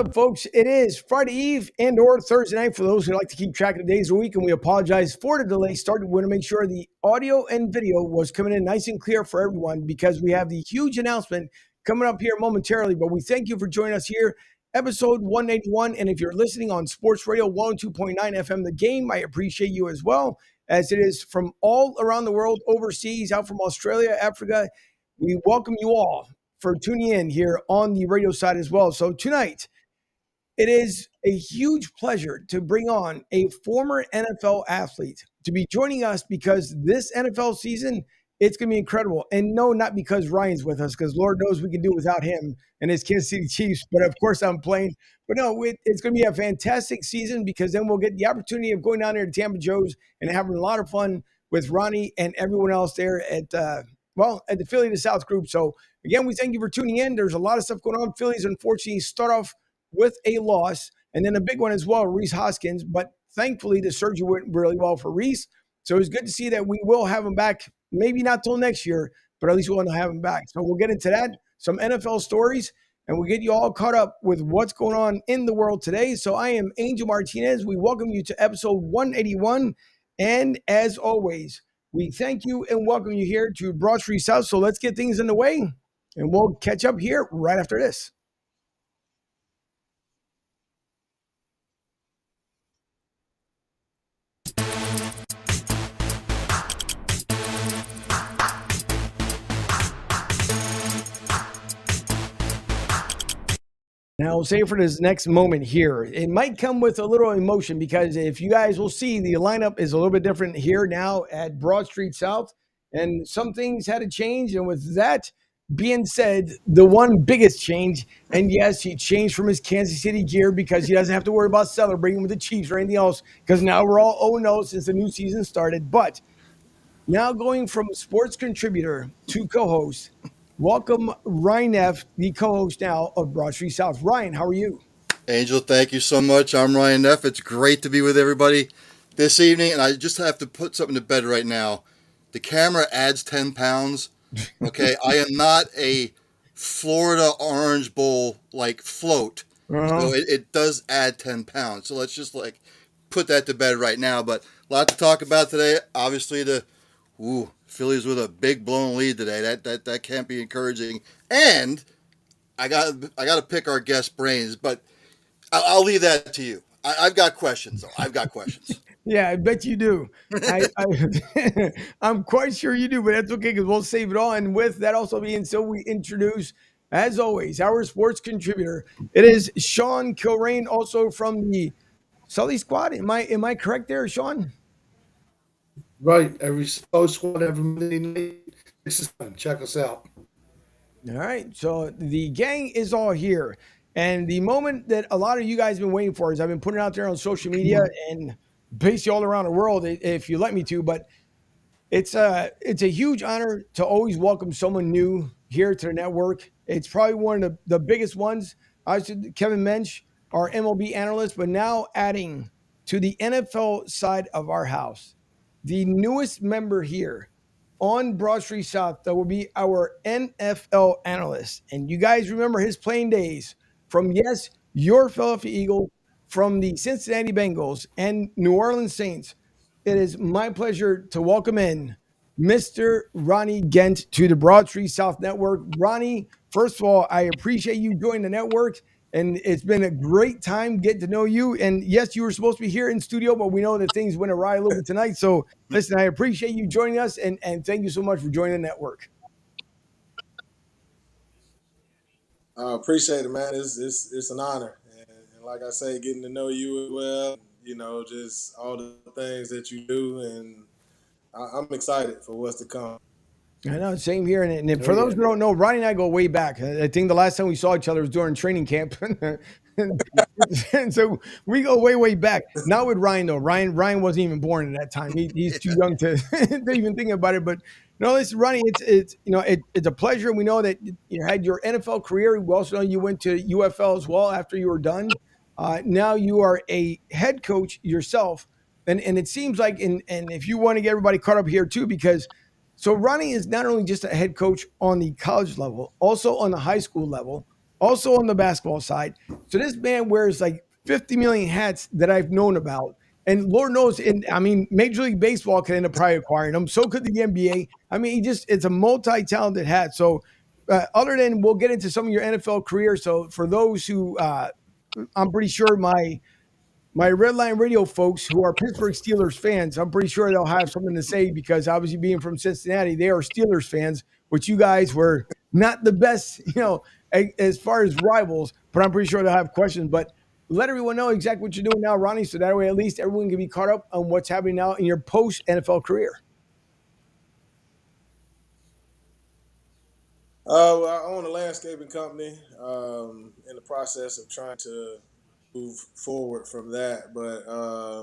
up, folks? It is Friday Eve and or Thursday night for those who like to keep track of the days of the week, and we apologize for the delay. We want to make sure the audio and video was coming in nice and clear for everyone because we have the huge announcement coming up here momentarily. But we thank you for joining us here, episode 181. And if you're listening on Sports Radio 102.9 FM, The Game, I appreciate you as well, as it is from all around the world, overseas, out from Australia, Africa. We welcome you all for tuning in here on the radio side as well. So tonight, it is a huge pleasure to bring on a former NFL athlete to be joining us because this NFL season, it's going to be incredible. And no, not because Ryan's with us, because Lord knows we can do without him and his Kansas City Chiefs. But of course, I'm playing. But no, it's going to be a fantastic season because then we'll get the opportunity of going down there to Tampa Joe's and having a lot of fun with Ronnie and everyone else there at the Philly to South group. So again, we thank you for tuning in. There's a lot of stuff going on. Phillies, unfortunately, start off with a loss, and then a big one as well, Rhys Hoskins. But thankfully, the surgery went really well for Rhys. So it's good to see that we will have him back, maybe not till next year, but at least we'll have him back. So we'll get into that, some NFL stories, and we'll get you all caught up with what's going on in the world today. So I am Angel Martinez. We welcome you to episode 181. And as always, we thank you and welcome you here to Broad Street South. So let's get things in the way, and we'll catch up here right after this. Now, say for this next moment here, it might come with a little emotion because if you guys will see, the lineup is a little bit different here now at Broad Street South, and some things had to change. And with that being said, the one biggest change, and yes, he changed from his Kansas City gear because he doesn't have to worry about celebrating with the Chiefs or anything else because now we're all 0-0 since the new season started. But now going from sports contributor to co-host, welcome Ryan Neff, the co-host now of Broad Street South. Ryan, how are you? Angel, thank you so much. I'm Ryan Neff. It's great to be with everybody this evening, and I just have to put something to bed right now. The camera adds 10 pounds. Okay, I am not a Florida Orange Bowl like float, so it does add 10 pounds. So let's just put that to bed right now. But a lot to talk about today. Obviously, Phillies with a big blown lead today. That can't be encouraging. And I got to pick our guest brains, but I'll leave that to you. I've got questions, though. I've got questions. Yeah, I bet you do. I'm quite sure you do, but that's okay because we'll save it all. And with that also being so, we introduce, as always, our sports contributor. It is Sean Kilrain, also from the Sully Squad. Am I correct there, Sean? Right. Every squad, every Monday night. Check us out. All right. So the gang is all here. And the moment that a lot of you guys have been waiting for is I've been putting it out there on social media and basically all around the world, if you let me to. But it's a huge honor to always welcome someone new here to the network. It's probably one of the biggest ones. Obviously, Kevin Mensch, our MLB analyst, but now adding to the NFL side of our house, the newest member here on Broad Street South, that will be our NFL analyst. And you guys remember his playing days from, yes, your Philadelphia Eagle, from the Cincinnati Bengals and New Orleans Saints. It is my pleasure to welcome in Mr. Ronnie Gent to the Broad Street South Network. Ronnie, first of all, I appreciate you joining the network, and it's been a great time getting to know you. And yes, you were supposed to be here in studio, but we know that things went awry a little bit tonight. So listen, I appreciate you joining us, and thank you so much for joining the network. I appreciate it, man. It's an honor, and like I say, getting to know you as well. Just all the things that you do, and I'm excited for what's to come. I know, same here. And for those who don't know, Ronnie and I go way back. I think the last time we saw each other was during training camp. and so we go way, way back. Not with Ryan, though. Ryan wasn't even born at that time. He's too young to even think about it. But no, listen, Ronnie, it's a pleasure. We know that you had your NFL career. We also know you went to UFL as well after you were done. Now you are a head coach yourself. And it seems like, and if you want to get everybody caught up here too, because so Ronnie is not only just a head coach on the college level, also on the high school level. also on the basketball side. So this man wears like 50 million hats that I've known about. And Lord knows, Major League Baseball can end up probably acquiring him. So could the NBA. I mean, it's a multi-talented hat. So other than we'll get into some of your NFL career. So for those who, I'm pretty sure my Red Line Radio folks who are Pittsburgh Steelers fans, I'm pretty sure they'll have something to say because obviously being from Cincinnati, they are Steelers fans, which you guys were not the best, as far as rivals, but I'm pretty sure they'll have questions. But let everyone know exactly what you're doing now, Ronnie, so that way at least everyone can be caught up on what's happening now in your post NFL career. Well, I own a landscaping company. In the process of trying to move forward from that, but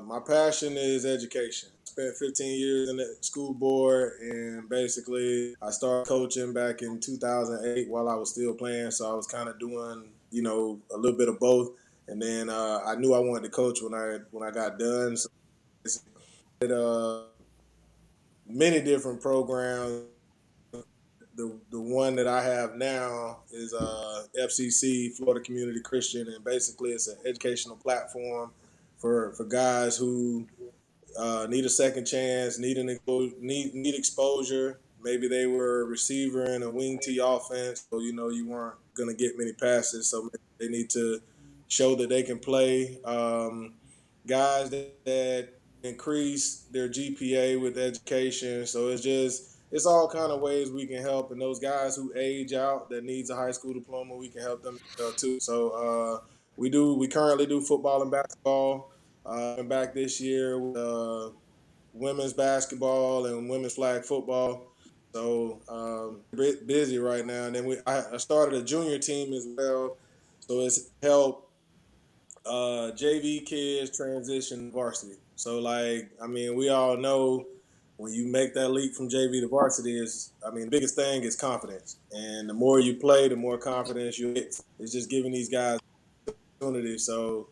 my passion is education. Spent 15 years in the school board, and basically I started coaching back in 2008 while I was still playing. So I was kind of doing, a little bit of both. And then I knew I wanted to coach when I got done. So I did many different programs. The one that I have now is FCC, Florida Community Christian, and basically it's an educational platform for guys who need a second chance, need exposure. Maybe they were a receiver in a wing T offense, so you weren't gonna get many passes, so they need to show that they can play. Guys that increase their GPA with education, so it's all kind of ways we can help. And those guys who age out that needs a high school diploma, we can help them too. So we currently do football and basketball. And back this year with women's basketball and women's flag football. So busy right now. And then I started a junior team as well. So it's helped JV kids transition to varsity. So we all know when you make that leap from JV to varsity the biggest thing is confidence. And the more you play, the more confidence you get. It's just giving these guys opportunity. So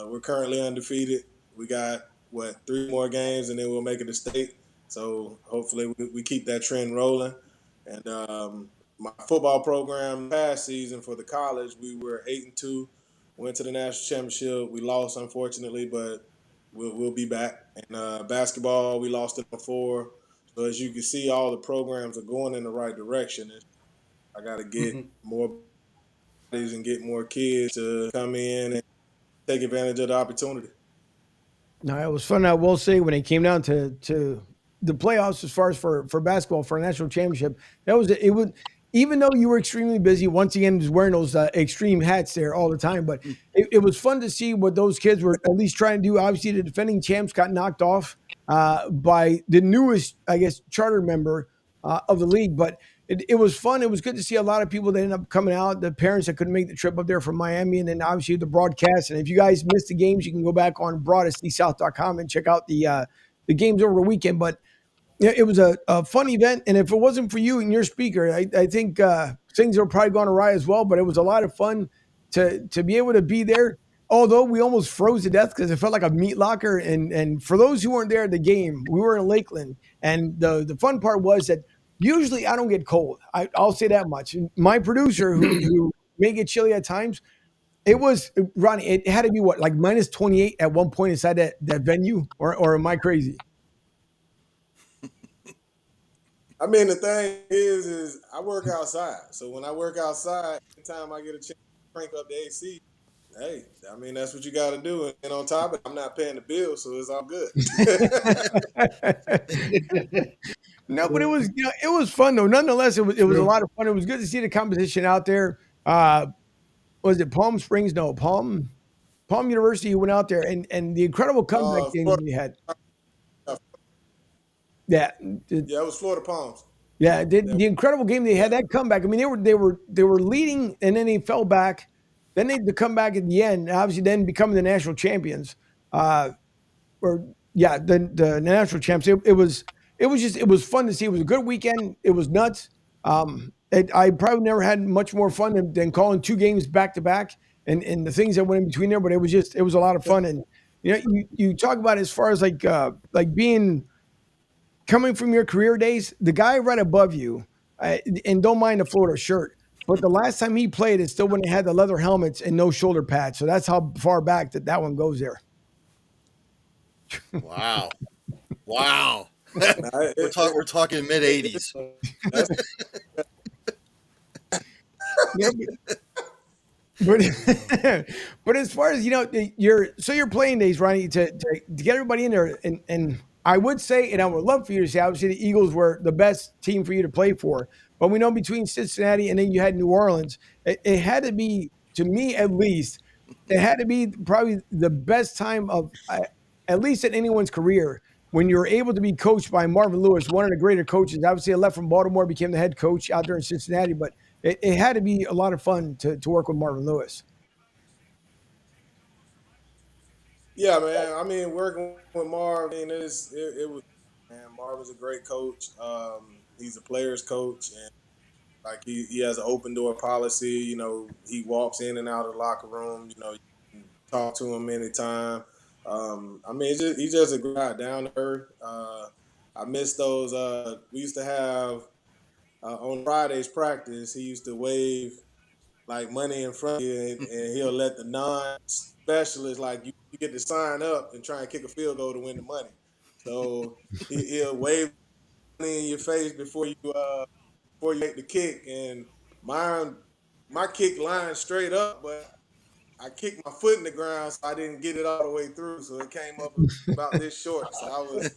we're currently undefeated. We got 3 more games and then we'll make it to state. So hopefully we keep that trend rolling. And my football program past season for the college, we were 8-2, went to the national championship. We lost unfortunately, but we'll be back. And basketball, we lost it before. So as you can see, all the programs are going in the right direction. I got to get more bodies and get more kids to come in and take advantage of the opportunity. No, it was fun. I will say when it came down to the playoffs, as far as for basketball for a national championship, even though you were extremely busy, once again, just wearing those extreme hats there all the time. But it was fun to see what those kids were at least trying to do. Obviously, the defending champs got knocked off by the newest, I guess, charter member of the league. But it was fun. It was good to see a lot of people that ended up coming out, the parents that couldn't make the trip up there from Miami, and then obviously the broadcast. And if you guys missed the games, you can go back on broadcastsouth.com and check out the games over the weekend. But it was a fun event, and if it wasn't for you and your speaker, I think things are probably gone awry as well. But it was a lot of fun to be able to be there. Although we almost froze to death because it felt like a meat locker. And for those who weren't there at the game, we were in Lakeland, and the fun part was that usually I don't get cold. I'll say that much. My producer, who may get chilly at times, it was Ronnie. It had to be like minus 28 at one point inside that venue, or am I crazy? The thing is I work outside. So when I work outside, anytime I get a chance to crank up the AC, hey, that's what you got to do. And on top of it, I'm not paying the bill, so it's all good. No, but it was fun though. Nonetheless, it was a lot of fun. It was good to see the competition out there. Was it Palm Springs? No, Palm University. Who went out there and the incredible comeback game they had. Yeah, it was Florida Palms. Yeah, the incredible game they had, that comeback. They were leading and then they fell back. Then they had to come back at the end. Obviously, then becoming the national champions. The national champs. It was fun to see. It was a good weekend. It was nuts. I probably never had much more fun than calling 2 games back to back and the things that went in between there. But it was a lot of fun. And you talk about it as far as like being. Coming from your career days, the guy right above you, and don't mind the Florida shirt, But the last time he played, it's still when they had the leather helmets and no shoulder pads. So that's how far back that one goes there. Wow. Wow. Nah, We're talking mid 80s. that's Yeah, but but as far as your playing days, Ronnie, to get everybody in there, and I would say, and I would love for you to say, obviously the Eagles were the best team for you to play for, but we know between Cincinnati and then you had New Orleans, it had to be, to me at least, it had to be probably the best time of at least in anyone's career when you were able to be coached by Marvin Lewis, one of the greater coaches. Obviously, I left from Baltimore, became the head coach out there in Cincinnati, but it had to be a lot of fun to work with Marvin Lewis. yeah, man. I mean, working with Marv, I mean, it was, man. Marv was a great coach. He's a player's coach, and like he has an open door policy. You know, he walks in and out of the locker room. You know, you can talk to him anytime. I mean, he's just a guy down to earth. I miss those. We used to have on Fridays practice. He used to wave like money in front of you, and he'll let the non-specialists, like you get to sign up and try and kick a field goal to win the money. So he'll wave money in your face before you make the kick, and my kick lined straight up, but I kicked my foot in the ground, so I didn't get it all the way through, so it came up about this short. So I was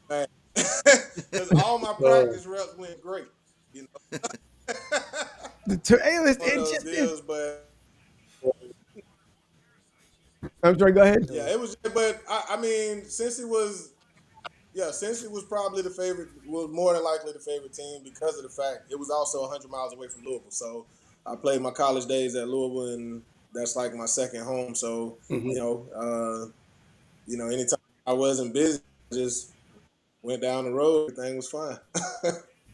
mad because all my practice reps went great, you know. Hey, listen, One of it's those just, deals, but I'm sorry, go ahead. yeah, it was. But I mean, since it was probably the favorite, was more than likely the favorite team because of the fact it was also 100 miles away from Louisville. So I played my college days at Louisville, and that's like my second home. So anytime I wasn't busy, I just went down the road. Everything was fine.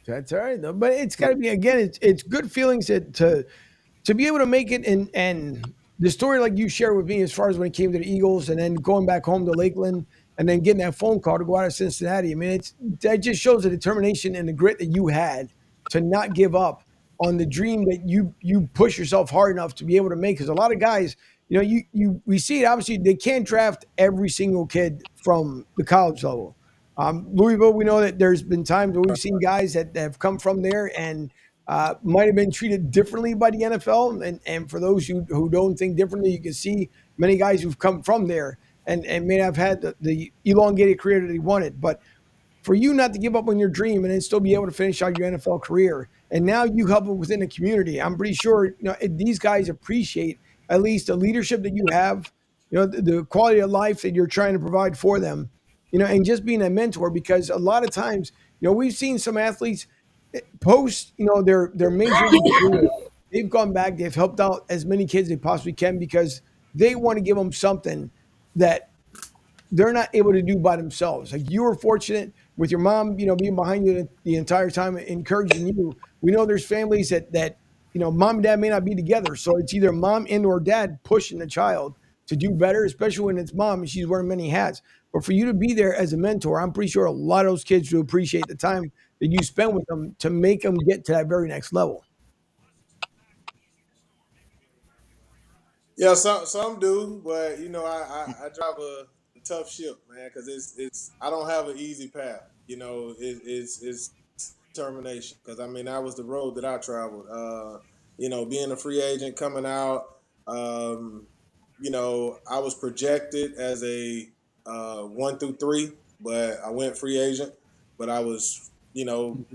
That's all right, though. But it's got to be, again, it's good feelings to be able to make it, and the story like you shared with me as far as when it came to the Eagles and then going back home to Lakeland and then getting that phone call to go out of Cincinnati. I mean, that just shows the determination and the grit that you had to not give up on the dream that you push yourself hard enough to be able to make. Because a lot of guys, we see it, obviously they can't draft every single kid from the college level. Louisville, we know that there's been times where we've seen guys that have come from there and might have been treated differently by the NFL. And for those who don't think differently, you can see many guys who've come from there and may have had the elongated career that they wanted. But for you not to give up on your dream and then still be able to finish out your NFL career, and now you help it within the community, I'm pretty sure these guys appreciate at least the leadership that you have, the quality of life that you're trying to provide for them, and just being a mentor. Because a lot of times, we've seen some athletes post, their major league career, they've gone back, they've helped out as many kids they possibly can because they want to give them something that they're not able to do by themselves. Like you were fortunate with your mom, being behind you the entire time, encouraging you. We know there's families that mom and dad may not be together, so it's either mom and or dad pushing the child to do better, especially when it's mom and she's wearing many hats. But for you to be there as a mentor, I'm pretty sure a lot of those kids will appreciate the time that you spend with them to make them get to that very next level. Yeah, some do, but I drive a tough ship, man, because it's I don't have an easy path. It's determination. Because I mean that was the road that I traveled. Being a free agent coming out, I was projected as a 1 through 3, but I went free agent. But I was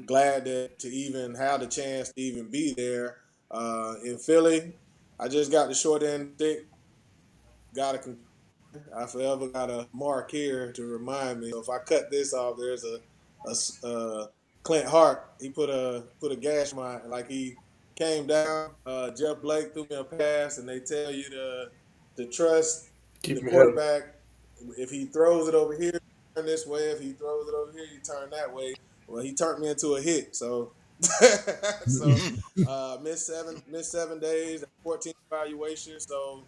glad to even have the chance to even be there in Philly. I just got the short end of the stick. I forever got a mark here to remind me. So if I cut this off, there's Clint Hart. He put a gash in my, like he came down. Jeff Blake threw me a pass, and they tell you to trust Keep the your head up. quarterback. If he throws it over here, you turn this way. If he throws it over here, you turn that way. Well, he turned me into a hit. So missed 7 days, 14 evaluation. So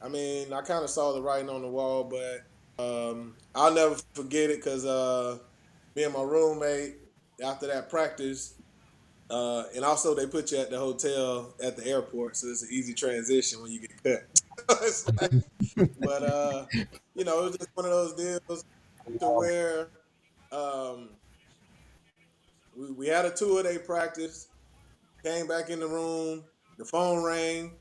I mean, I kind of saw the writing on the wall, but I'll never forget it because me and my roommate, after that practice, And also they put you at the hotel at the airport, so it's an easy transition when you get cut. It's like, but it was just one of those deals to where um, we had a 2-a-day practice. Came back in the room. The phone rang.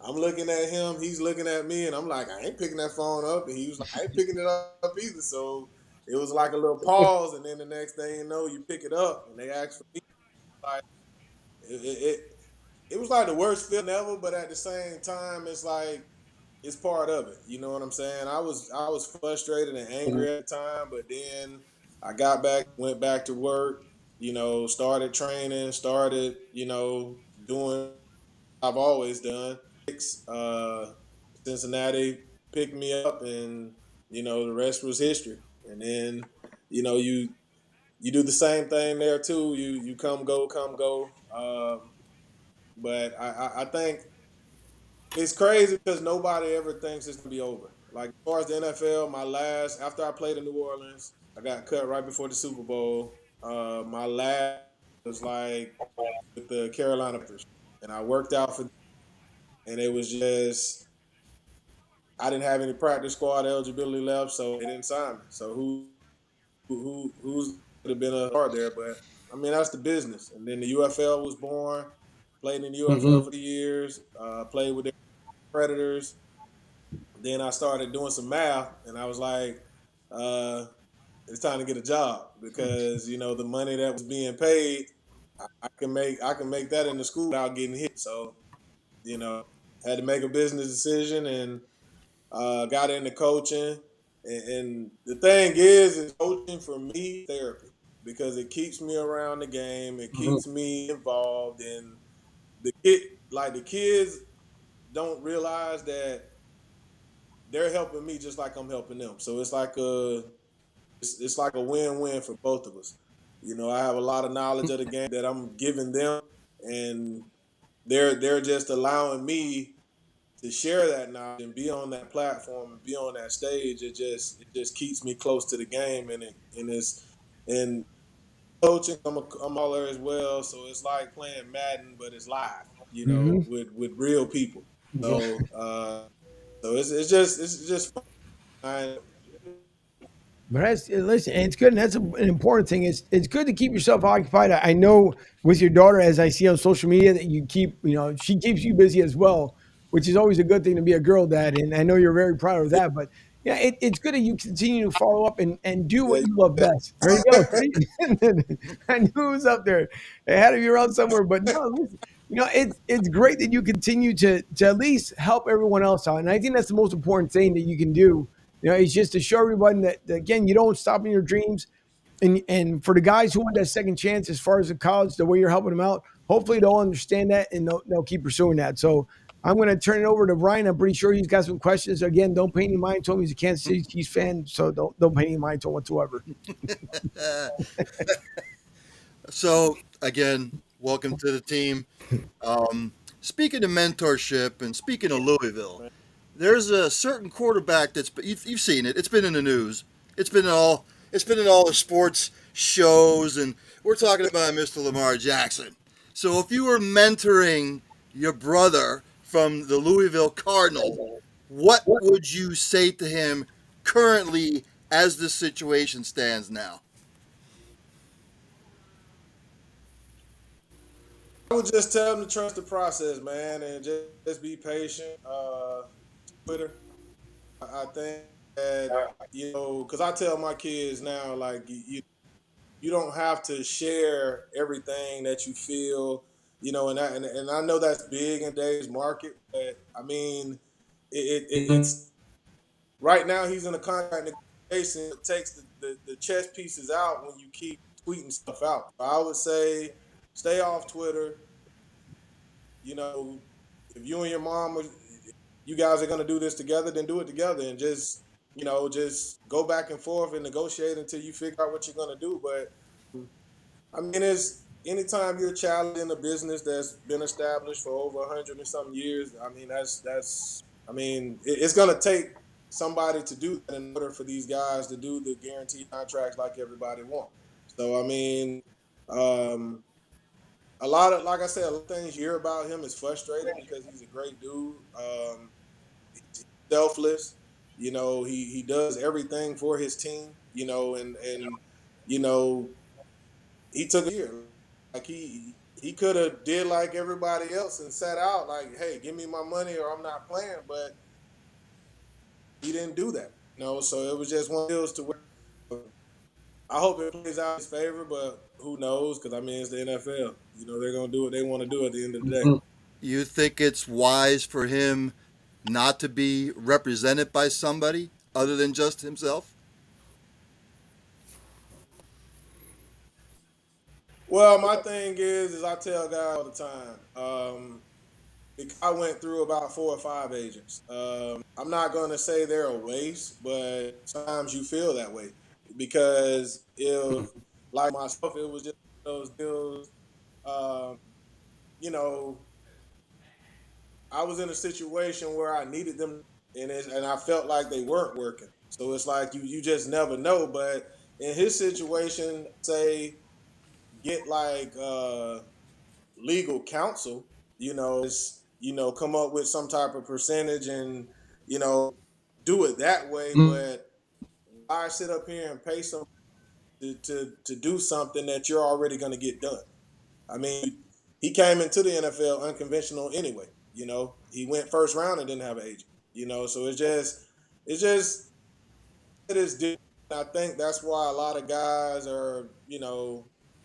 I'm looking at him. He's looking at me, and I'm like, I ain't picking that phone up. And he was like, I ain't picking it up either. So it was like a little pause, and then the next thing you know, you pick it up, and they ask for me. Like it was like the worst feeling ever, but at the same time, it's like it's part of it. You know what I'm saying? I was frustrated and angry at the time, but then I got back, went back to work. Started training, started doing what I've always done. Uh, Cincinnati picked me up, and the rest was history. And then you do the same thing there too. You come go, come go. But I think it's crazy because nobody ever thinks it's gonna be over. Like as far as the NFL, after I played in New Orleans, I got cut right before the Super Bowl. My last was like with the Carolina Panthers, and I worked out for, and it was just I didn't have any practice squad eligibility left, so they didn't sign me. So who's would have been a part there? But I mean that's the business. And then the UFL was born. Played in the UFL for Mm-hmm. the years. Played with the Predators. Then I started doing some math, and I was like, uh, "It's time to get a job because the money that was being paid, I can make that in the school without getting hit." So had to make a business decision and got into coaching. And the thing is coaching for me therapy because it keeps me around the game. It Mm-hmm. keeps me involved, and the kids don't realize that they're helping me just like I'm helping them. So it's like a win-win for both of us. I have a lot of knowledge of the game that I'm giving them, and they're just allowing me to share that knowledge and be on that platform and be on that stage. It just keeps me close to the game, and coaching. I'm all there as well, so it's like playing Madden, but it's live. Hmm. With real people. Yeah. So it's just fun. But listen, and it's good, and that's an important thing. It's good to keep yourself occupied. I know with your daughter, as I see on social media, that you keep, she keeps you busy as well, which is always a good thing to be a girl dad. And I know you're very proud of that. But yeah, it's good that you continue to follow up and do what Yeah, you love best. There you go. See? I knew it was up there. It had to be around somewhere. But no, listen, it's great that you continue to at least help everyone else out, and I think that's the most important thing that you can do. It's just to show everybody that again, you don't stop in your dreams. And for the guys who want that second chance, as far as the college, the way you're helping them out, hopefully they'll understand that and they'll keep pursuing that. So I'm going to turn it over to Brian. I'm pretty sure he's got some questions. Again, don't pay any mind to him. He's a Kansas City Chiefs fan, so don't pay any mind to him whatsoever. So again, welcome to the team. Speaking of mentorship and speaking of Louisville, there's a certain quarterback you've seen it. It's been in the news. It's been in all the sports shows, and we're talking about Mr. Lamar Jackson. So if you were mentoring your brother from the Louisville Cardinals, what would you say to him currently as the situation stands now? I would just tell them to trust the process, man, and just be patient. Twitter, I think that because I tell my kids now, like you don't have to share everything that you feel, and I know that's big in today's market, but I mean, it's right now he's in a contract negotiation. It takes the chess pieces out when you keep tweeting stuff out. I would say stay off Twitter. If you and your mom, you guys are going to do this together, then do it together and just go back and forth and negotiate until you figure out what you're going to do. But I mean, it's anytime you're challenging a business that's been established for over 100 and some years. I mean, I mean, it's going to take somebody to do that in order for these guys to do the guaranteed contracts like everybody wants. So I mean, um, a lot of, like I said, a lot of things you hear about him is frustrating because he's a great dude. He's selfless. You know, he does everything for his team. You know, and you know he took a year. Like he could have did like everybody else and sat out like, hey, give me my money or I'm not playing. But he didn't do that. You know, so it was just one of those to where I hope it plays out in his favor, but who knows? Because I mean, it's the NFL. You know, they're gonna do what they want to do at the end of the day. Mhm. You think it's wise for him not to be represented by somebody other than just himself? Well, my thing is I tell guys all the time. Because I went through about 4 or 5 agents. I'm not going to say they're a waste, but sometimes you feel that way because if, like myself, it was just those deals. Um, you know, I was in a situation where I needed them, and I felt like they weren't working. So it's like you just never know. But in his situation, say get like legal counsel, come up with some type of percentage and you know do it that way. Mhm. But I sit up here and pay some to do something that you're already going to get done. I mean, he came into the NFL unconventional anyway. You know, he went first round and didn't have an agent. You know, so it's just it is different. I think that's why a lot of guys are,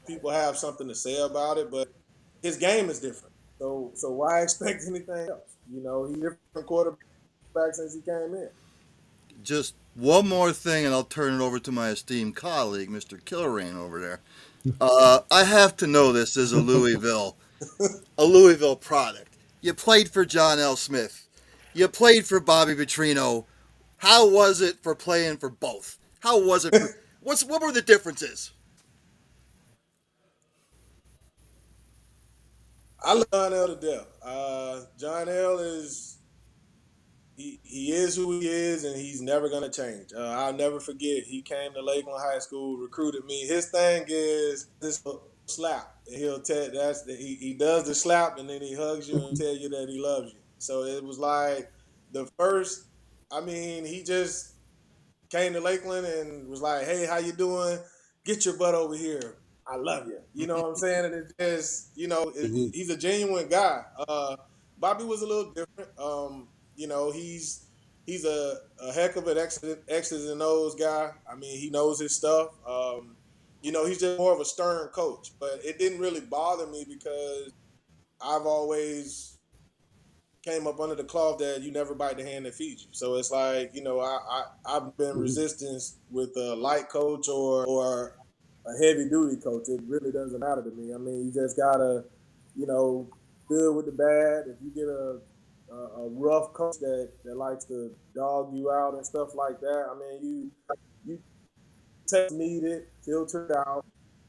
people have something to say about it, but his game is different. So why expect anything else? You know, he's a different quarterback since he came in. Just one more thing, and I'll turn it over to my esteemed colleague, Mr. Kilrain over there. I have to know this as a Louisville product. You played for John L. Smith. You played for Bobby Petrino. How was it for playing for both? How was it for what were the differences? I love John L to death. John L is he is who he is, and he's never gonna change. I'll never forget. He came to Lakeland High School, recruited me. His thing is this slap. He'll tell he does the slap, and then he hugs you and tell you that he loves you. So it was like the first. I mean, he just came to Lakeland and was like, "Hey, how you doing? Get your butt over here. I love you." You know what I'm saying? And it just, Mhm. he's a genuine guy. Bobby was a little different. He's a heck of an X's and O's guy. I mean, he knows his stuff. He's just more of a stern coach. But it didn't really bother me because I've always came up under the cloth that you never bite the hand that feeds you. So it's like, I've been Mhm. resistance with a light coach or a heavy duty coach. It really doesn't matter to me. I mean, you just gotta, you know, deal with the bad. If you get a rough coach that likes to dog you out and stuff like that, I mean, you take needed, filter it out,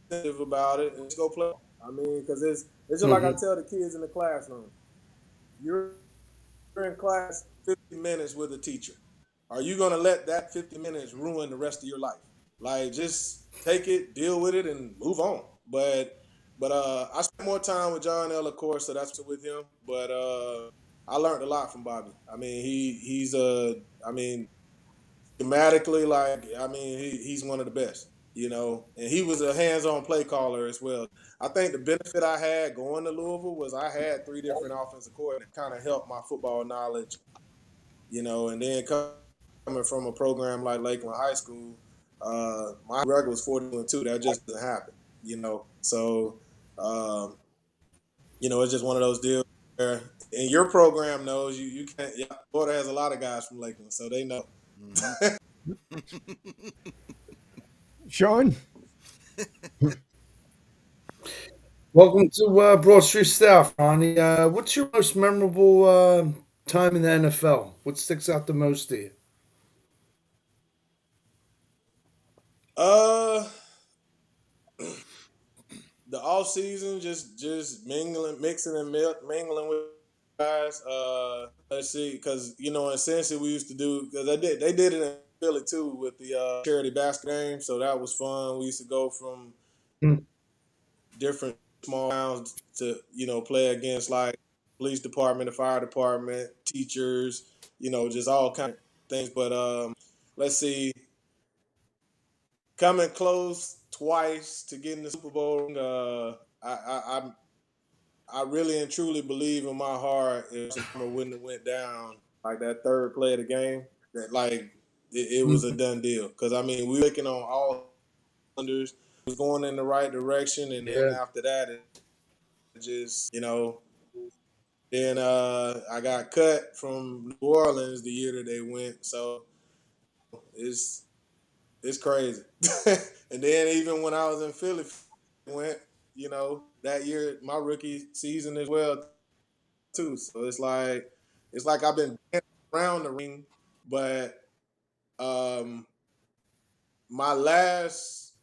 sensitive about it, and just go play. I mean, because it's just like I Mhm. tell the kids in the classroom. You're in class 50 minutes with a teacher. Are you going to let that 50 minutes ruin the rest of your life? Like, just take it, deal with it, and move on. But I spent more time with John L, of course, so that's with him. But I learned a lot from Bobby. I mean, I mean, schematically, like, I mean, he's one of the best, and he was a hands-on play caller as well. I think the benefit I had going to Louisville was I had 3 different offensive coordinators that kind of helped my football knowledge, and then coming from a program like Lakeland High School, my record was 42. That just doesn't happen, So, um, it's just one of those deals where, and your program knows you can't. Yeah, Florida has a lot of guys from Lakeland, so they know. Mm-hmm. Sean? Welcome to Broad Street South, Ronnie. What's your most memorable time in the NFL? What sticks out the most to you? uh, the off season, just mixing and mingling with guys. Let's see, because in Cincy we used to do because they did it in Philly too with the charity basket game, so that was fun. We used to go from Mm. different small towns to, play against like police department, the fire department, teachers, just all kind of things. But let's see, coming close twice to getting the Super Bowl. I really and truly believe in my heart if Alabama wouldn't have went down like that third play of the game, that like it was a done deal. Because I mean, we were clicking on all cylinders, it was going in the right direction, and then Yeah. after that, it just Then I got cut from New Orleans the year that they went, so it's crazy. And then even when I was in Philly, went that year my rookie season as well too. So it's like I've been dancing around the ring, but my last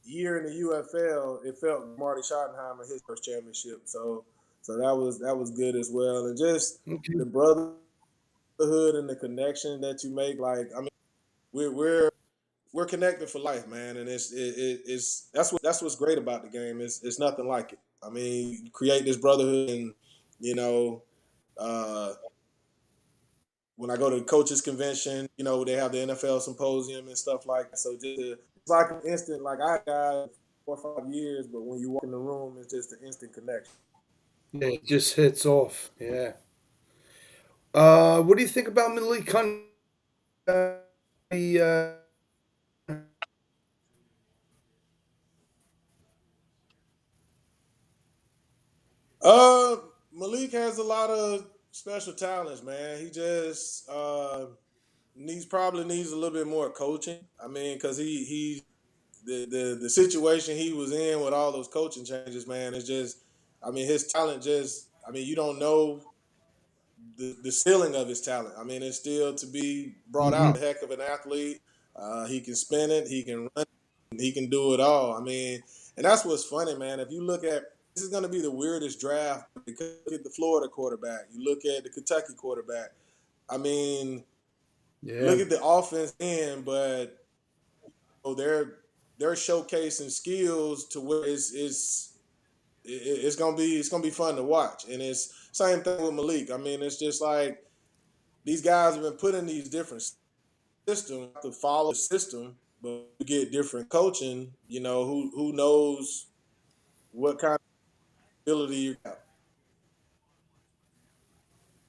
year in the UFL, it felt Marty Schottenheimer his first championship. So that was good as well, and just Okay. the brotherhood and the connection that you make. Like I mean, we're connected for life, man, and it's that's what's great about the game. It's nothing like it. I mean, you create this brotherhood, and you know, uh, when I go to the coaches convention, they have the NFL symposium and stuff like that. So it's like an instant. Like I got 4 or 5 years, but when you walk in the room, it's just an instant connection. Yeah, it just hits off. Yeah. What do you think about Malik Cunningham? He, Uh, Malik has a lot of special talents, man. He just needs a little bit more coaching. I mean, because the situation he was in with all those coaching changes, man, is just, I mean, his talent just, I mean, you don't know the ceiling of his talent. I mean, it's still to be brought out. A heck of an athlete. He can spin it. He can run. He can do it all. I mean, and that's what's funny, man. If you look at, this is going to be the weirdest draft because you look at the Florida quarterback. You look at the Kentucky quarterback. I mean, look yeah. at the offense but they're showcasing skills to where it's gonna be fun to watch. And it's same thing with Malik. I mean, it's just like these guys have been put in these different systems to follow the system, but you get different coaching. Who knows what kind of ability you have.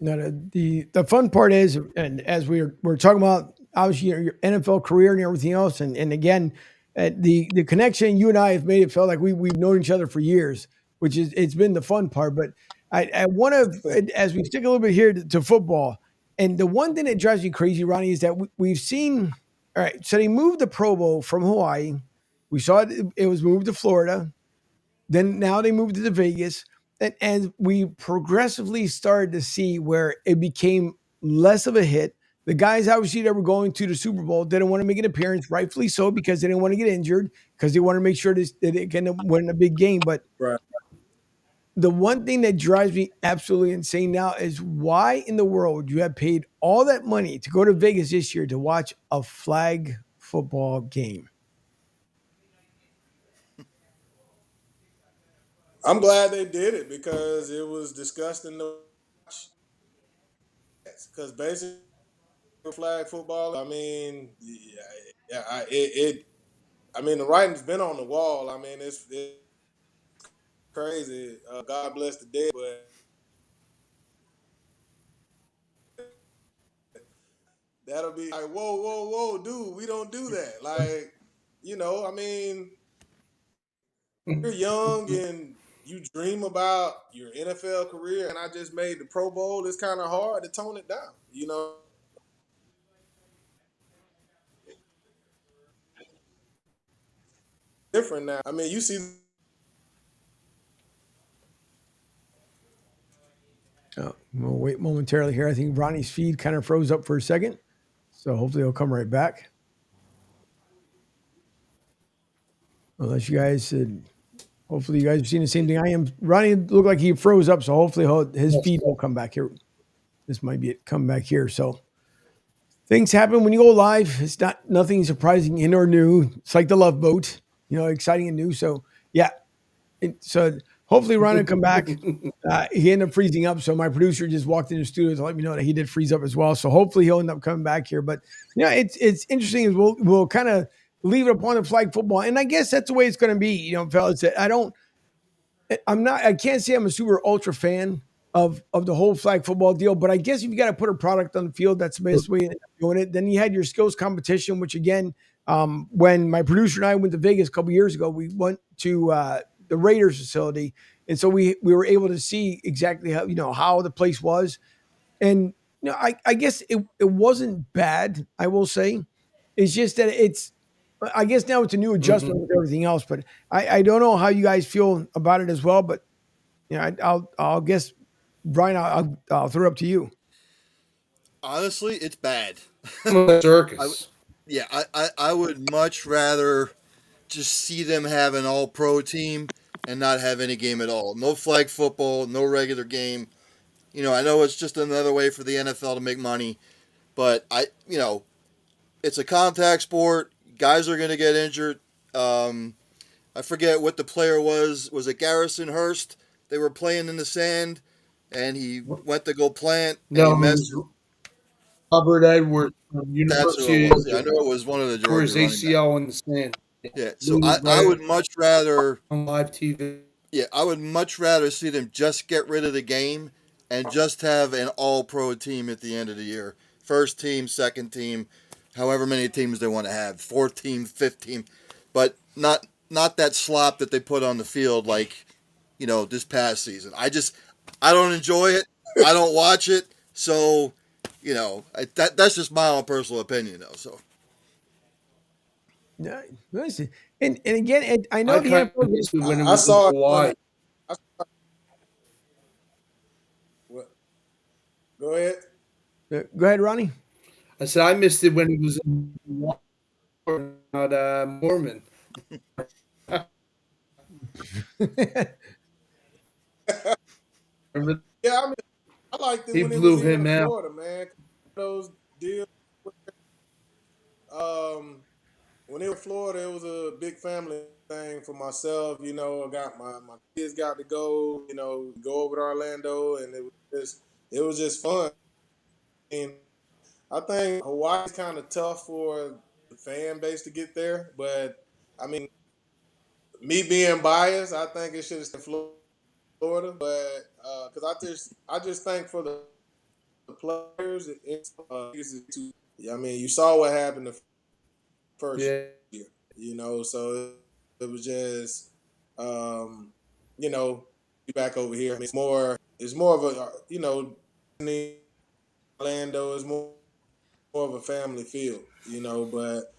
No, the fun part is, and as we're talking about, obviously your NFL career and everything else, and again, the connection you and I have made it felt like we've known each other for years, which is it's been the fun part. But I want to, as we stick a little bit here to football, and the one thing that drives me crazy, Ronnie, is that we've seen. All right, so they moved the Pro Bowl from Hawaii. We saw it was moved to Florida. Then now they moved to Vegas, and we progressively started to see where it became less of a hit. The guys obviously that were going to the Super Bowl didn't want to make an appearance, rightfully so, because they didn't want to get injured, because they want to make sure that they can win a big game. But Right. the one thing that drives me absolutely insane now is why in the world you have paid all that money to go to Vegas this year to watch a flag football game. I'm glad they did it because it was disgusting to watch. Because basically, flag football. I mean, yeah, I mean, the writing's been on the wall. I mean, it's crazy. God bless the dead, but that'll be like, whoa, whoa, whoa, dude, we don't do that. Like, I mean, you're young and you dream about your NFL career, and I just made the Pro Bowl. It's kind of hard to tone it down, Different now. I mean, you see. We'll wait momentarily here. I think Ronnie's feed kind of froze up for a second. So hopefully he'll come right back. Unless you guys hopefully you guys have seen the same thing I am. Ronnie looked like he froze up, so hopefully his feed will come back here. This might be it. Come back here. So things happen when you go live. It's nothing surprising in or new. It's like the Love Boat, exciting and new. So yeah. So Hopefully, Ryan will come back. He ended up freezing up, so my producer just walked into the studio to let me know that he did freeze up as well. So hopefully, he'll end up coming back here. But yeah, it's interesting. Is we'll kind of leave it upon the flag football, and I guess that's the way it's going to be. You know, fellas. I can't say I'm a super ultra fan of the whole flag football deal, but I guess if you got to put a product on the field, that's the best way of doing it. Then you had your skills competition, which again, when my producer and I went to Vegas a couple years ago, we went to the Raiders facility, and so we were able to see exactly how the place was, and I guess it wasn't bad. I will say, it's just that I guess now it's a new adjustment with everything else, but I don't know how you guys feel about it as well. But I'll guess, Brian, I'll throw it up to you. Honestly, it's bad. Circus. I would much rather just see them have an all-pro team and not have any game at all. No flag football, no regular game. I know it's just another way for the NFL to make money, but it's a contact sport. Guys are going to get injured. I forget what the player was. Was it Garrison Hurst? They were playing in the sand, and he went to go plant. And No, he messed. Robert Edwards from That's who University it was. I know it was one of the for his Georgia running backs. ACL in the sand. Yeah, so I would much rather. On live TV. Yeah, I would much rather see them just get rid of the game and just have an all-pro team at the end of the year. First team, second team, however many teams they want to have, fourth team, fifth team, but not that slop that they put on the field like, this past season. I don't enjoy it. I don't watch it. So, that's just my own personal opinion, though. So. Yeah, listen, and again, I know when it I was saw in Hawaii. What? Go ahead. Go ahead, Ronnie. I said I missed it when it was in Hawaii, not Mormon. Remember? Yeah, I mean, I liked it He when it blew was here him in out. Florida, man. Those deals. When they were in Florida, it was a big family thing for myself. I got my kids got to go. Go over to Orlando, and it was just fun. And I think Hawaii's kind of tough for the fan base to get there, but I mean, me being biased, I think it should have stayed in Florida. But because I just think for the players, you saw what happened the first year, so it was just, back over here. I mean, it's more of a, Orlando is more of a family feel, but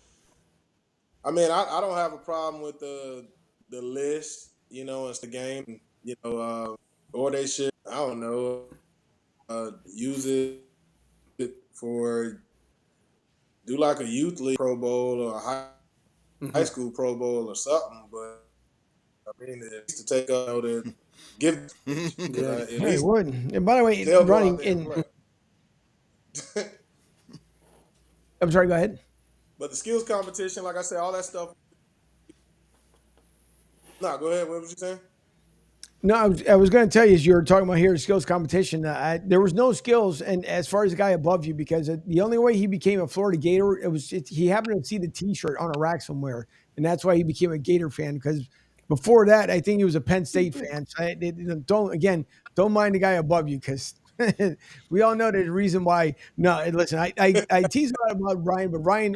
I mean, I don't have a problem with the list, it's the game, or they should, I don't know, use it for, do like a youth league Pro Bowl or a high school Pro Bowl or something, but I mean, it's to take out to give. At Hey, least would. And by the way, they'll go Ronnie, out there and play. I'm sorry. Go ahead. But the skills competition, like I said, all that stuff. No, go ahead. What was you saying? No, I was going to tell you, as you were talking about here, skills competition, there was no skills, and as far as the guy above you, because the only way he became a Florida Gator, he happened to see the T-shirt on a rack somewhere, and that's why he became a Gator fan. Because before that, I think he was a Penn State fan. So don't mind the guy above you, because we all know there's a reason why. No, listen, I tease about Ryan, but Ryan,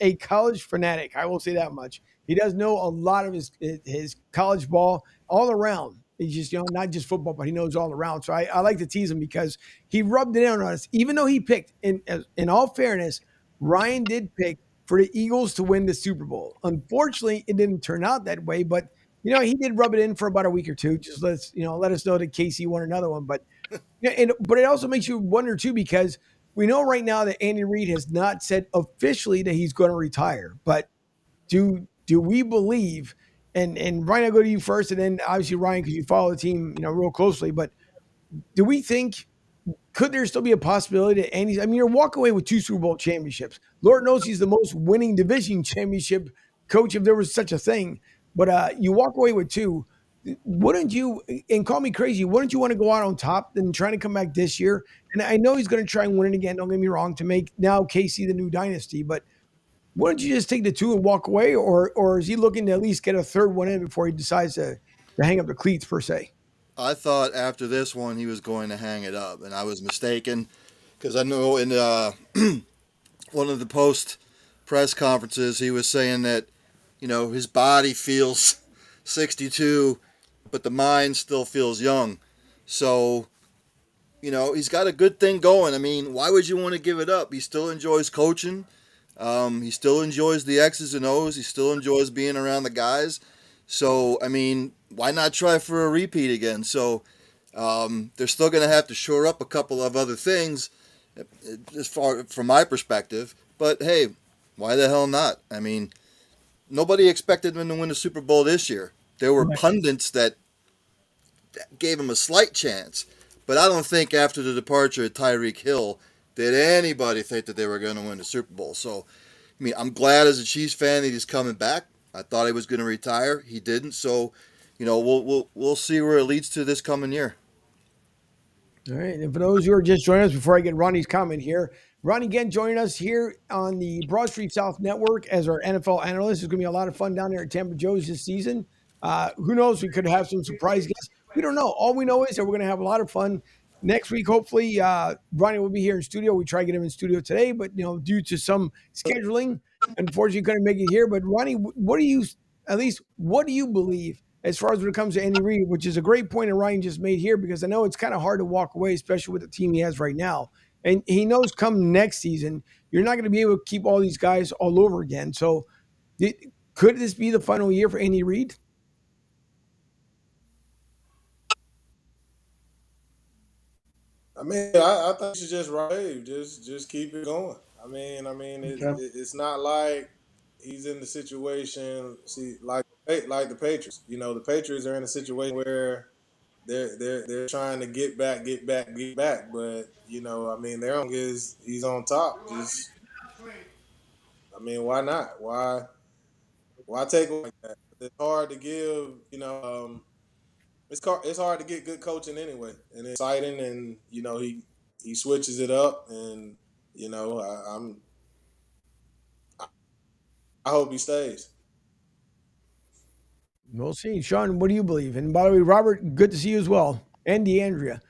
a college fanatic. I will say that much. He does know a lot of his college ball all around. He's just, not just football, but he knows all around. So I like to tease him because he rubbed it in on us, even though he picked, in all fairness, Ryan did pick for the Eagles to win the Super Bowl. Unfortunately, it didn't turn out that way, but he did rub it in for about a week or two. Just let us know that KC won another one. But but it also makes you wonder too, because we know right now that Andy Reid has not said officially that he's going to retire. But do we believe? And Ryan, I'll go to you first, and then obviously Ryan, because you follow the team, real closely. But do we think, could there still be a possibility that Andy's? I mean, you're walking away with 2 Super Bowl championships. Lord knows he's the most winning division championship coach, if there was such a thing. But you walk away with 2. wouldn't you, and call me crazy, wouldn't you want to go out on top than trying to come back this year? And I know he's going to try and win it again. Don't get me wrong, to make now KC the new dynasty. But wouldn't you just take the two and walk away, or is he looking to at least get a third one in before he decides to hang up the cleats per se? I thought after this one he was going to hang it up, and I was mistaken because I know in one of the post press conferences he was saying that his body feels 62, but the mind still feels young. So he's got a good thing going. I mean, why would you want to give it up? He still enjoys coaching. He still enjoys the X's and O's. He still enjoys being around the guys. So, I mean, why not try for a repeat again? So, they're still going to have to shore up a couple of other things, as far from my perspective. But hey, why the hell not? I mean, nobody expected him to win the Super Bowl this year. There were pundits that gave him a slight chance, but I don't think after the departure of Tyreek Hill did anybody think that they were going to win the Super Bowl. So, I mean, I'm glad as a Chiefs fan that he's coming back. I thought he was going to retire. He didn't. So, we'll see where it leads to this coming year. All right. And for those who are just joining us, before I get Ronnie's comment here, Ronnie again joining us here on the Broad Street South Network as our NFL analyst. It's going to be a lot of fun down there at Tampa Joe's this season. Who knows? We could have some surprise guests. We don't know. All we know is that we're going to have a lot of fun next week. Hopefully, Ronnie will be here in studio. We try to get him in studio today, but due to some scheduling, unfortunately, couldn't make it here. But Ronnie, what do you believe as far as when it comes to Andy Reid, which is a great point that Ryan just made here, because I know it's kind of hard to walk away, especially with the team he has right now. And he knows come next season, you're not going to be able to keep all these guys all over again. So could this be the final year for Andy Reid? I mean, I think you should just rave, just keep it going. Okay. It's not like he's in the situation. See, like the Patriots. The Patriots are in a situation where they're trying to get back, get back, get back. But their own is he's on top. Why not? Why take it like that? It's hard to give. It's hard to get good coaching anyway, and it's exciting. And he switches it up, and I hope he stays. We'll see. Sean, what do you believe? And by the way, Robert, good to see you as well. And DeAndrea.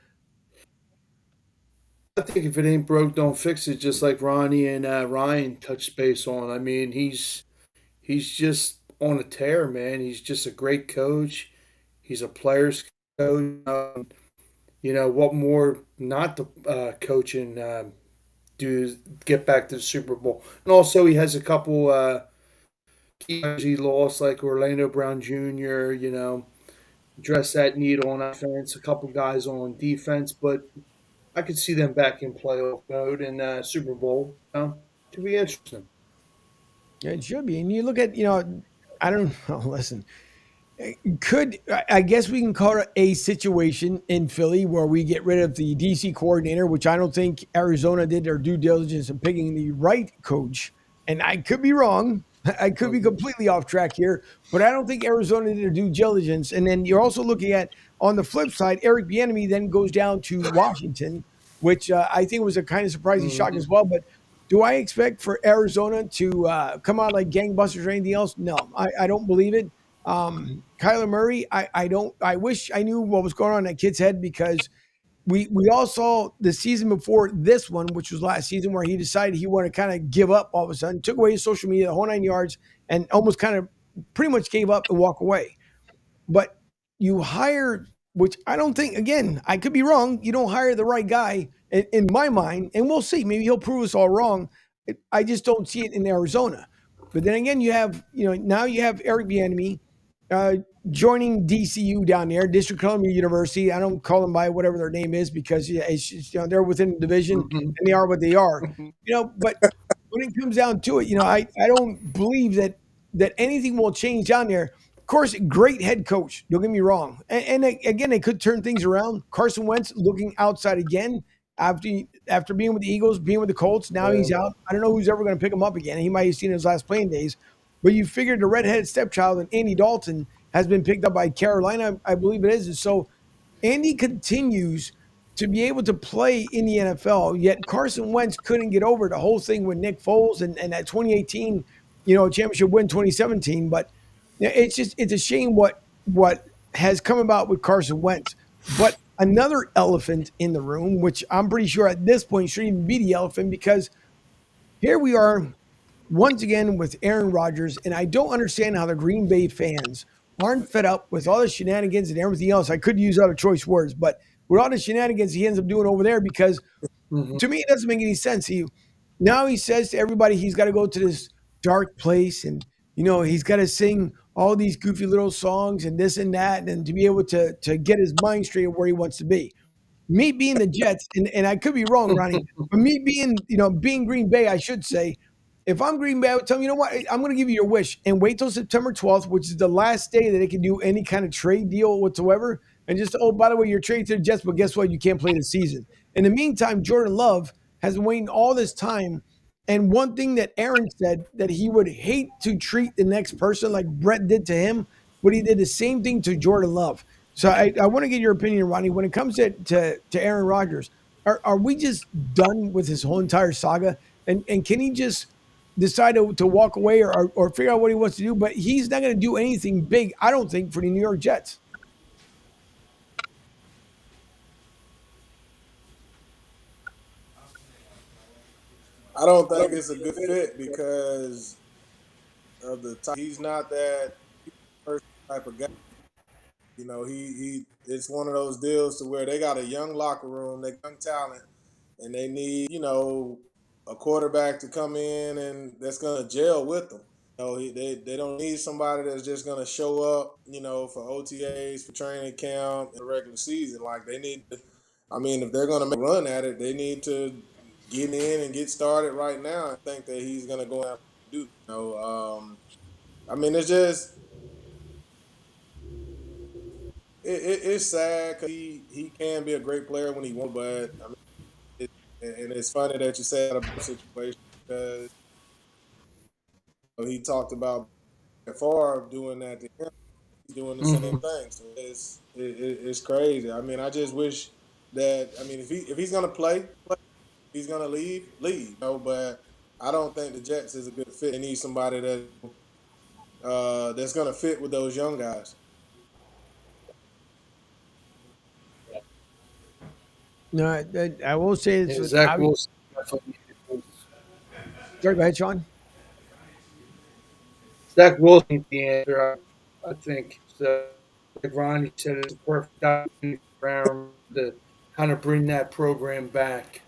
I think if it ain't broke, don't fix it. Just like Ronnie and Ryan touched base on. I mean, he's just on a tear, man. He's just a great coach. He's a player's coach. What more not to coach and do get back to the Super Bowl? And also, he has a couple key players he lost, like Orlando Brown Jr. Address that need on offense. A couple guys on defense, but I could see them back in playoff mode and Super Bowl. To be interesting. Yeah, it should be. And you look at, I don't know. Listen, I guess we can call it a situation in Philly where we get rid of the DC coordinator, which I don't think Arizona did their due diligence in picking the right coach. And I could be wrong. I could be completely off track here, but I don't think Arizona did their due diligence. And then you're also looking at, on the flip side, Eric Bieniemy then goes down to Washington, which I think was a kind of surprising shock as well. But do I expect for Arizona to come out like gangbusters or anything else? No, I don't believe it. Kyler Murray, I don't. I wish I knew what was going on in that kid's head, because we all saw the season before this one, which was last season, where he decided he wanted to kind of give up all of a sudden, took away his social media, the whole 9 yards, and almost kind of pretty much gave up and walk away. But you hire, which I don't think, again, I could be wrong. You don't hire the right guy in my mind, and we'll see. Maybe he'll prove us all wrong. I just don't see it in Arizona. But then again, you have, now you have Eric Bieniemy joining DCU down there, District Columbia University. I don't call them by whatever their name is, because it's just, they're within the division and they are what they are. But when it comes down to it, I don't believe that anything will change down there. Of course, great head coach. Don't get me wrong. And again, they could turn things around. Carson Wentz looking outside again after being with the Eagles, being with the Colts. Now he's out. I don't know who's ever going to pick him up again. He might have seen his last playing days. But you figured the redheaded stepchild and Andy Dalton has been picked up by Carolina, I believe it is. And so Andy continues to be able to play in the NFL, yet Carson Wentz couldn't get over the whole thing with Nick Foles and that 2018, championship win 2017. But it's a shame what has come about with Carson Wentz. But another elephant in the room, which I'm pretty sure at this point shouldn't even be the elephant, because here we are once again with Aaron Rodgers, and I don't understand how the Green Bay fans aren't fed up with all the shenanigans and everything else. I could use other choice words, but with all the shenanigans he ends up doing over there, because Hmm. to me it doesn't make any sense. Now he says to everybody he's got to go to this dark place, and he's got to sing all these goofy little songs and this and that, and to be able to get his mind straight of where he wants to be. Me being the Jets, and I could be wrong, Ronnie, but me being, being Green Bay, I should say, if I'm Green Bay, I would tell them, what, I'm going to give you your wish and wait till September 12th, which is the last day that they can do any kind of trade deal whatsoever. And just, oh, by the way, you're traded to the Jets, but guess what? You can't play the season. In the meantime, Jordan Love has been waiting all this time. And one thing that Aaron said, that he would hate to treat the next person like Brett did to him, but he did the same thing to Jordan Love. So I want to get your opinion, Ronnie, when it comes to Aaron Rodgers. Are we just done with his whole entire saga? And can he just decide to walk away, or figure out what he wants to do? But he's not going to do anything big, I don't think, for the New York Jets. I don't think it's a good fit because of the type. He's not that first type of guy. He it's one of those deals to where they got a young locker room, they young talent, and they need, a quarterback to come in and that's gonna gel with them. They don't need somebody that's just gonna show up, for OTAs, for training camp, and the regular season. Like they need to, I mean, if they're gonna make a run at it, they need to get in and get started right now. I think that he's gonna go out and do. I mean, it's just it's sad because he can be a great player when he wants, but I mean, and it's funny that you said about the situation because he talked about Favre doing that to him. He's doing the Hmm. same thing, so it's crazy. I mean, I just wish that, I mean, if he's gonna play, he's gonna leave. But I don't think the Jets is a good fit. They need somebody that's gonna fit with those young guys. No, I will say this. Yeah, Zach Wilson. Sorry, go ahead, Sean. Zach Wilson, the answer, I think. So, like Ronnie said, it's a perfect opportunity for Aaron to kind of bring that program back,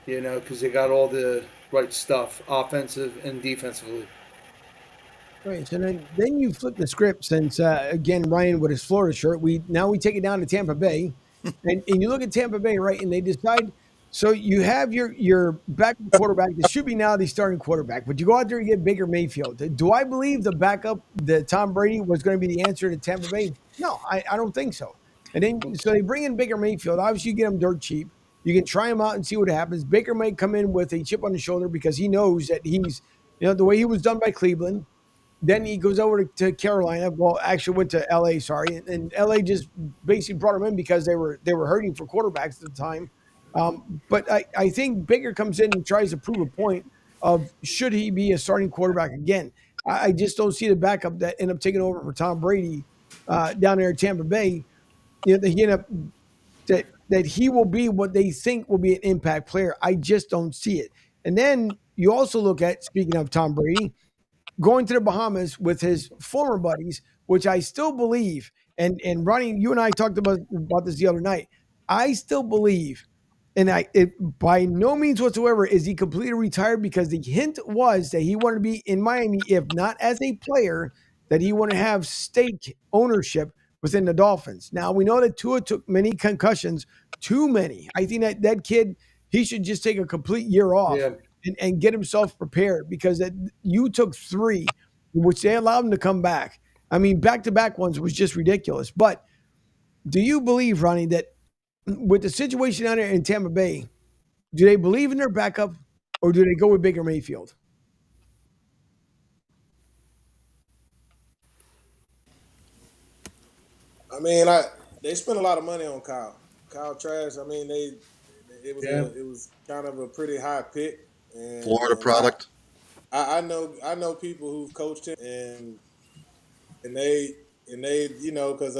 because they got all the right stuff, offensive and defensively. Right. So then you flip the script, since again Ryan with his Florida shirt. We take it down to Tampa Bay, and you look at Tampa Bay, right? And they decide. So you have your backup quarterback. This should be now the starting quarterback, but you go out there and get Baker Mayfield. Do I believe the backup, the Tom Brady, was going to be the answer to Tampa Bay? No, I don't think so. And then so they bring in Baker Mayfield. Obviously, you get him dirt cheap. You can try him out and see what happens. Baker may come in with a chip on his shoulder because he knows that he's, the way he was done by Cleveland. Then he goes over to Carolina. Well, actually went to LA, sorry. And LA just basically brought him in because they were hurting for quarterbacks at the time. But I think Baker comes in and tries to prove a point of should he be a starting quarterback again. I just don't see the backup that end up taking over for Tom Brady down there at Tampa Bay. That he end up that he will be what they think will be an impact player. I just don't see it. And then you also look at, speaking of Tom Brady, going to the Bahamas with his former buddies, which I still believe, and Ronnie, you and I talked about this the other night. I still believe, and by no means whatsoever is he completely retired, because the hint was that he wanted to be in Miami, if not as a player, that he wanted to have stake ownership within the Dolphins. Now we know that Tua took many concussions, too many. I think that kid, he should just take a complete year off Yeah. and get himself prepared, because you took three, which they allowed him to come back. I mean, back to back ones was just ridiculous. But do you believe, Ronnie, that with the situation out there in Tampa Bay, do they believe in their backup, or do they go with Baker Mayfield? I mean, they spent a lot of money on Kyle. Kyle Trask. I mean, Yeah. it was kind of a pretty high pick, Florida and product. I know people who've coached him, and they you know because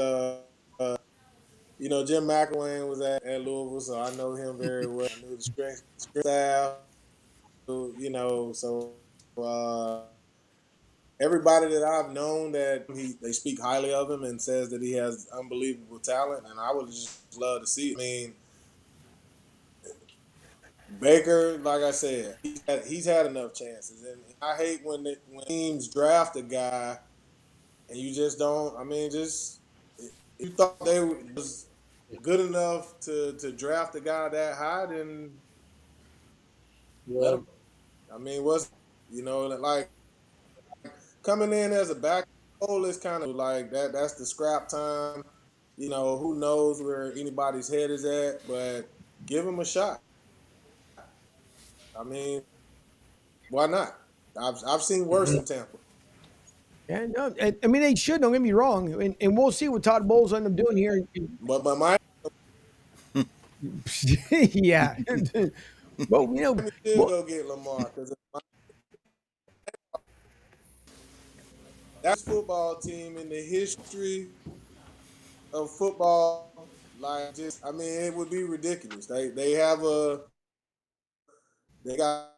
you know Jim McElwain was at Louisville, so I know him very well. I knew the strength staff, you know, so everybody that I've known that they speak highly of him and says that he has unbelievable talent, and I would just love to see it. I mean, Baker, like I said, he's had enough chances, and I hate when teams draft a guy and you just don't. I mean, just if you thought they was good enough to draft a guy that high, then let Yeah. him. I mean, what's you know like coming in as a back role is kind of like that. That's the scrap time. You know, who knows where anybody's head is at, but give him a shot. I mean, why not? I've seen worse Mhm. in Tampa. Yeah, no, I mean they should. Don't get me wrong, and we'll see what Todd Bowles end up doing here. But Miami Yeah, but you know, should well, go get Lamar because that's football team in the history of football. Like, just I mean, it would be ridiculous. They got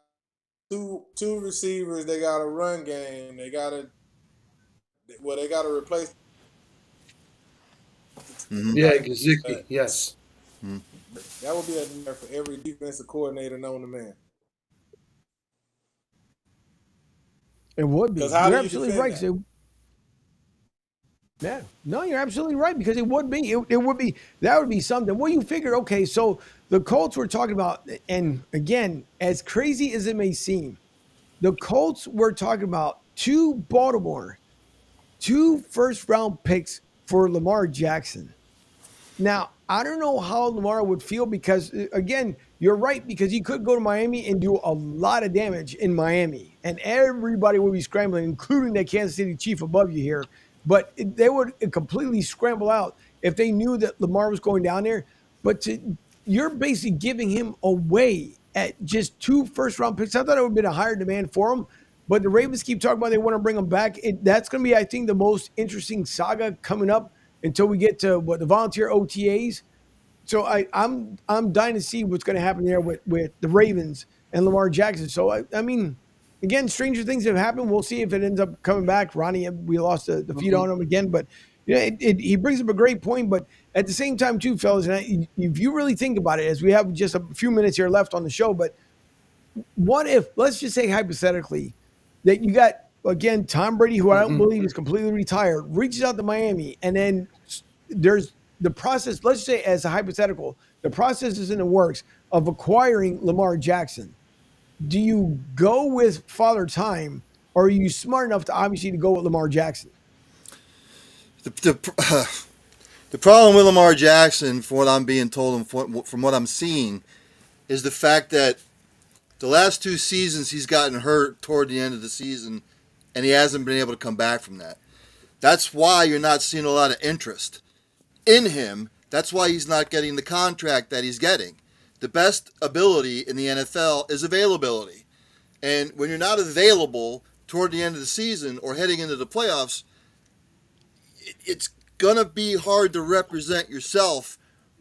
two receivers. They got a run game. They got to replace. Hmm. Yeah, Like Gazicki. Yes. that would be a nightmare for every defensive coordinator known to man. it would Because be. how You're do you absolutely defend right. that? Yeah, no, you're absolutely right because it would be. It would be that would be something. Well, you figure, okay, so the Colts we're talking about, and again, as crazy as it may seem, the Colts we're talking about to Baltimore, 2 first-round picks for Lamar Jackson. Now, I don't know how Lamar would feel because, again, you're right, because he could go to Miami and do a lot of damage in Miami, and everybody would be scrambling, including that Kansas City Chief above you here. But they would completely scramble out if they knew that Lamar was going down there. But you're basically giving him away at just 2 first-round picks. I thought it would have been a higher demand for him. But the Ravens keep talking about they want to bring him back. That's going to be, I think, the most interesting saga coming up until we get to the volunteer OTAs. So I'm dying to see what's going to happen there with the Ravens and Lamar Jackson. So I mean, again, stranger things have happened. We'll see if it ends up coming back. Ronnie, we lost the feed Mhm. on him again, but he brings up a great point. But at the same time, too, fellas, and if you really think about it, as we have just a few minutes here left on the show, but what if, let's just say hypothetically, that you got, again, Tom Brady, who I don't Mhm. believe is completely retired, reaches out to Miami, and then there's the process, let's say as a hypothetical, the process is in the works of acquiring Lamar Jackson. Do you go with Father Time, or are you smart enough to obviously to go with Lamar Jackson? The, the problem with Lamar Jackson, from what I'm being told and from what I'm seeing, is the fact that the last 2 seasons he's gotten hurt toward the end of the season, and he hasn't been able to come back from that. That's why you're not seeing a lot of interest in him. That's why he's not getting the contract that he's getting. The best ability in the NFL is availability. And when you're not available toward the end of the season or heading into the playoffs, it's going to be hard to represent yourself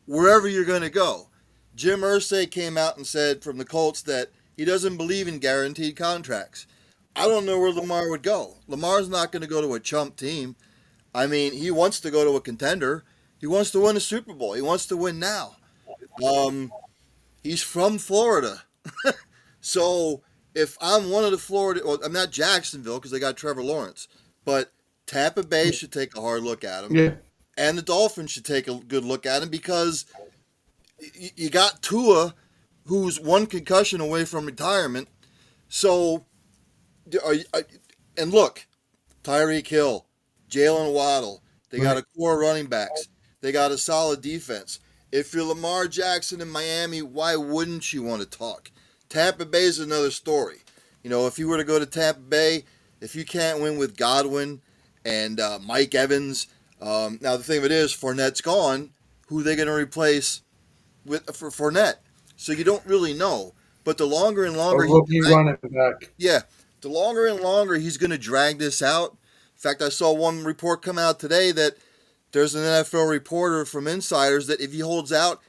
wherever you're going to go. Jim Irsay came out and said from the Colts that he doesn't believe in guaranteed contracts. I don't know where Lamar would go. Lamar's not going to go to a chump team. I mean, he wants to go to a contender. He wants to win a Super Bowl. He wants to win now. Um, he's from Florida. So if I'm one of the Florida, well, I'm not Jacksonville because they got Trevor Lawrence, but Tampa Bay should take a hard look at him, Yeah. and the Dolphins should take a good look at him because you got Tua, who's one concussion away from retirement. So, and look, Tyreek Hill, Jalen Waddle, they got Right. a core running backs, they got a solid defense. If you're Lamar Jackson in Miami, why wouldn't you want to talk? Tampa Bay is another story. You know, if you were to go to Tampa Bay, if you can't win with Godwin and Mike Evans, Now the thing of it is, Fournette's gone. Who are they going to replace for Fournette? So you don't really know. But the longer and A longer rookie running back. yeah, the longer and longer he's going to drag this out. In fact, I saw one report come out today that there's an NFL reporter from Insiders that if he holds out,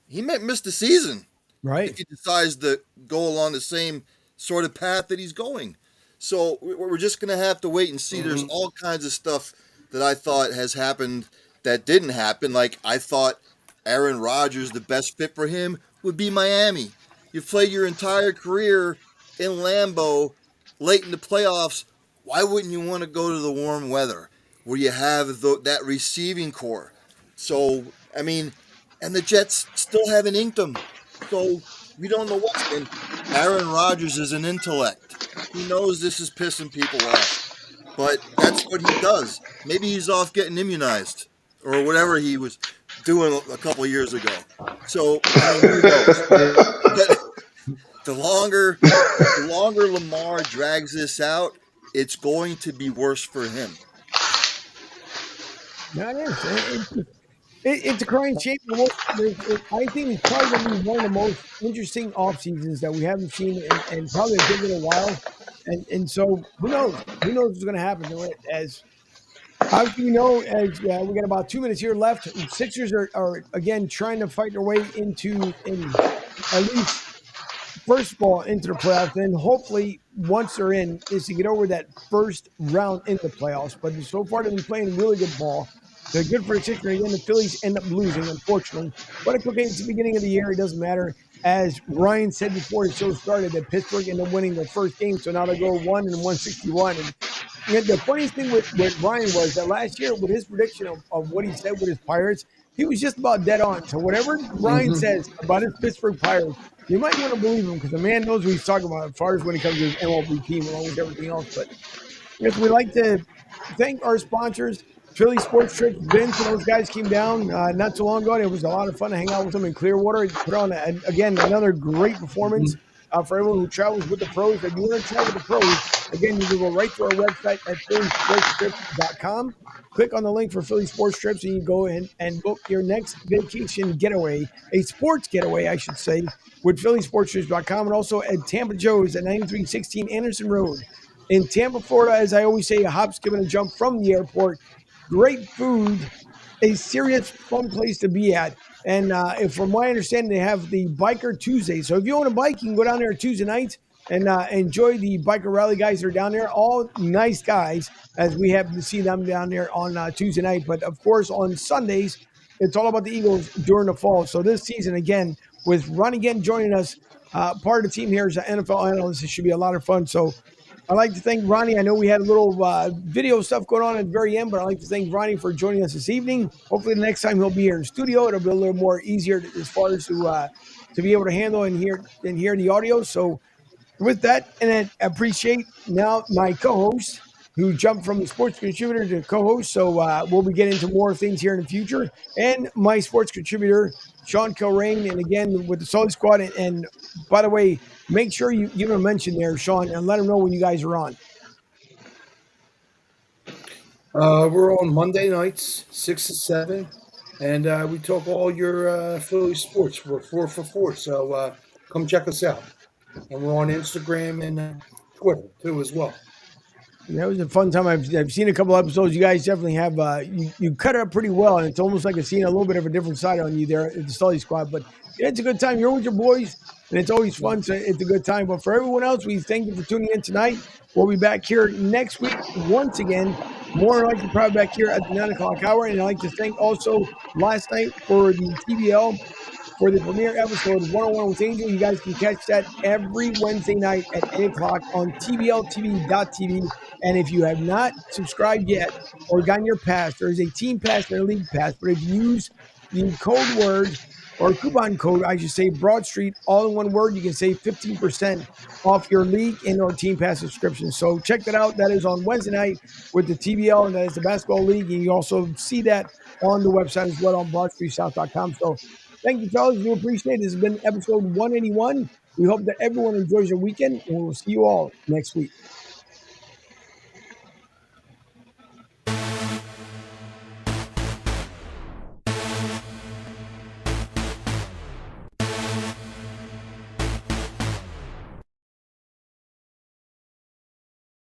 he might miss the season Right. if he decides to go along the same sort of path that he's going. So we're just going to have to wait and see. There's all kinds of stuff that I thought has happened that didn't happen. Like I thought Aaron Rodgers, the best fit for him would be Miami. You played your entire career in Lambeau late in the playoffs. Why wouldn't you want to go to the warm weather where you have that receiving core? So, I mean, and the Jets still haven't inked him. So we don't know what. And Aaron Rodgers is an intellect. He knows this is pissing people off. But that's what he does. Maybe he's off getting immunized or whatever he was doing a couple of years ago. So, I mean, who knows? But the longer Lamar drags this out, it's going to be worse for him. Yeah, it is. It's a crying shame. I think it's probably going to be one of the most interesting off seasons that we haven't seen in probably a good little while. And so who knows? Who knows what's going to happen? As obviously we know, as we got about 2 minutes here left. Sixers are again trying to fight their way into at least first of all into the playoffs. Then hopefully once they're in is to get over that first round in the playoffs. But so far they've been playing really good ball. They're good for the Sixers. Again, the Phillies end up losing, unfortunately. But it's okay. It's the beginning of the year. It doesn't matter. As Ryan said before the show started, that Pittsburgh ended up winning their first game. So now they go 1-161. And the funniest thing with Ryan was that last year, with his prediction of what he said with his Pirates, he was just about dead on. So whatever Ryan says about his Pittsburgh Pirates, you might want to believe him because the man knows what he's talking about as far as when it comes to his MLB team along with everything else. But yes, we'd like to thank our sponsors. Philly Sports Trips, Vince and those guys came down not so long ago. And it was a lot of fun to hang out with them in Clearwater. Put on, again, another great performance for everyone who travels with the pros. If you want to travel with the pros, again, you can go right to our website at phillysportstrips.com. Click on the link for Philly Sports Trips, and you go in and book your next vacation getaway, a sports getaway, I should say, with phillysportstrips.com, and also at Tampa Joe's at 9316 Anderson Road. In Tampa, Florida, as I always say, a hop, skip, and a jump from the airport. Great food, a serious fun place to be at. And from my understanding, they have the Biker Tuesday. So if you own a bike, you can go down there Tuesday night and enjoy the biker rally guys that are down there. All nice guys, as we have to see them down there on Tuesday night. But of course, on Sundays, it's all about the Eagles during the fall. So this season, again, with Ron again joining us, part of the team here as an NFL analyst, it should be a lot of fun. So I'd like to thank Ronnie. I know we had a little video stuff going on at the very end, but I'd like to thank Ronnie for joining us this evening. Hopefully the next time he'll be here in the studio, it'll be a little more easier as far as to be able to handle and hear the audio. So with that, and I appreciate now my co-host who jumped from the sports contributor to co-host. So we'll be getting into more things here in the future. And my sports contributor, Sean Kilrain, and again with the Solid Squad. And by the way, make sure you give him a mention there, Sean, and let him know when you guys are on. We're on Monday nights, 6 to 7, and we talk all your Philly sports. We're 4 for 4, so come check us out. And we're on Instagram and Twitter, too, as well. Yeah, it was a fun time. I've seen a couple episodes. You guys definitely have you cut it up pretty well, and it's almost like seeing a little bit of a different side on you there at the Sully Squad. But yeah, it's a good time. You're with your boys, and it's always fun. So it's a good time. But for everyone else, we thank you for tuning in tonight. We'll be back here next week once again. More than likely, probably back here at the 9 o'clock hour. And I'd like to thank also last night for the TBL. For the premiere episode of 101 with Angel. You guys can catch that every Wednesday night at 8 o'clock on TBLTV.tv. And if you have not subscribed yet or gotten your pass, there is a team pass and a league pass. But if you use the code word or coupon code, I should say Broad Street, all in one word, you can save 15% off your league and or team pass subscription. So check that out. That is on Wednesday night with the TBL, and that is the basketball league. And you also see that on the website as well on BroadStreetSouth.com. So thank you, fellas. We appreciate it. This has been episode 181. We hope that everyone enjoys your weekend, and we'll see you all next week.